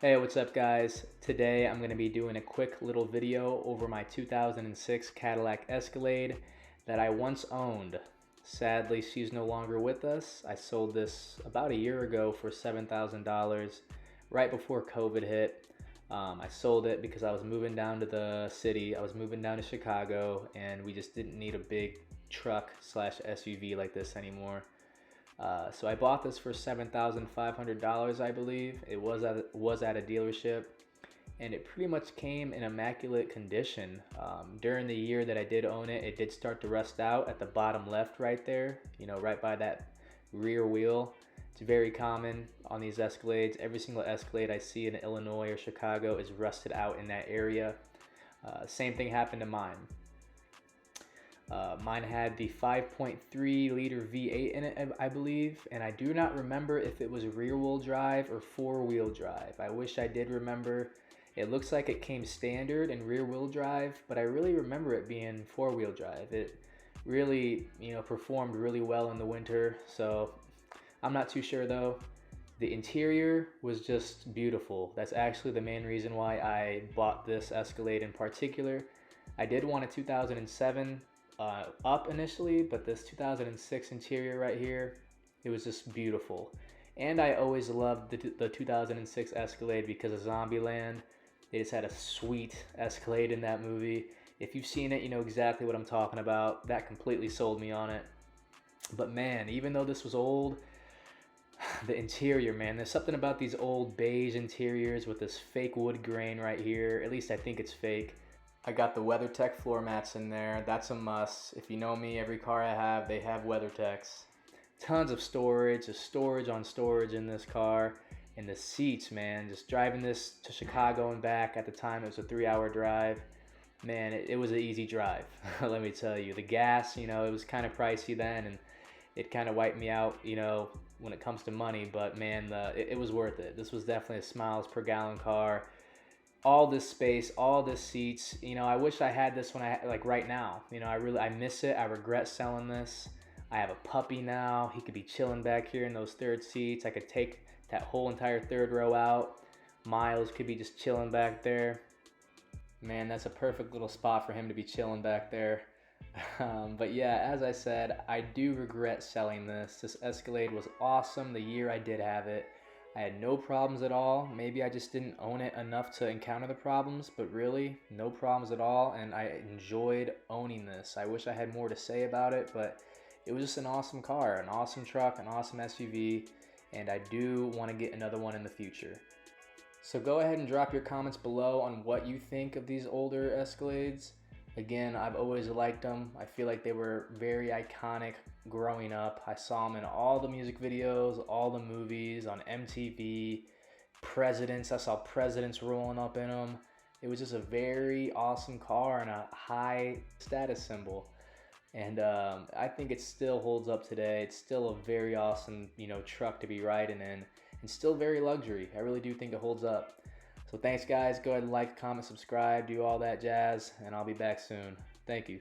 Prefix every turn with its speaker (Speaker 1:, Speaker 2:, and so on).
Speaker 1: Hey, what's up guys? Today I'm going to be doing a quick little video over my 2006 Cadillac Escalade that I once owned. Sadly, she's no longer with us. I sold this about a year ago for $7,000 right before COVID hit. I sold it because I was moving down to the city. I was moving down to Chicago and we just didn't need a big truck slash SUV like this anymore. So I bought this for $7,500, I believe. It was at a dealership, and it pretty much came in immaculate condition. During the year that I did own it, it did start to rust out at the bottom left right there, right by that rear wheel. It's very common on these Escalades. Every single Escalade I see in Illinois or Chicago is rusted out in that area. Same thing happened to mine. Mine had the 5.3 liter V8 in it, I believe, and I do not remember if it was rear wheel drive or four wheel drive. I wish I did remember. It looks like it came standard in rear wheel drive, but I really remember it being four wheel drive. It really, performed really well in the winter, so I'm not too sure though. The interior was just beautiful. That's actually the main reason why I bought this Escalade in particular. I did want a 2007 up initially, but this 2006 interior right here, it was just beautiful. And I always loved the 2006 Escalade because of Zombieland. They just had a sweet Escalade in that movie. If you've seen it, you know exactly what I'm talking about. That completely sold me on it. But man, even though this was old, the interior, man, there's something about these old beige interiors with this fake wood grain right here. At least I think it's fake. I got the WeatherTech floor mats in there. That's a must. If you know me, every car I have, they have WeatherTechs. Tons of storage, just storage on storage in this car. And the seats, man, just driving this to Chicago and back. At the time, it was a 3-hour drive. Man, it was an easy drive, let me tell you. The gas, it was kind of pricey then, and it kind of wiped me out, when it comes to money. But man, it was worth it. This was definitely a miles per gallon car. All this space, all this seats. I wish I had this when right now. I miss it. I regret selling this. I have a puppy now. He could be chilling back here in those third seats. I could take that whole entire third row out. Miles could be just chilling back there. Man, that's a perfect little spot for him to be chilling back there. But yeah, as I said, I do regret selling this. This Escalade was awesome the year I did have it. I had no problems at all. Maybe I just didn't own it enough to encounter the problems, but really, no problems at all, and I enjoyed owning this. I wish I had more to say about it, but it was just an awesome car, an awesome truck, an awesome SUV, and I do want to get another one in the future. So go ahead and drop your comments below on what you think of these older Escalades. Again, I've always liked them. I feel like they were very iconic growing up. I saw them in all the music videos, all the movies, on MTV, presidents. I saw presidents rolling up in them. It was just a very awesome car and a high status symbol. And I think it still holds up today. It's still a very awesome, truck to be riding in, and still very luxury. I really do think it holds up. So thanks guys, go ahead and like, comment, subscribe, do all that jazz, and I'll be back soon. Thank you.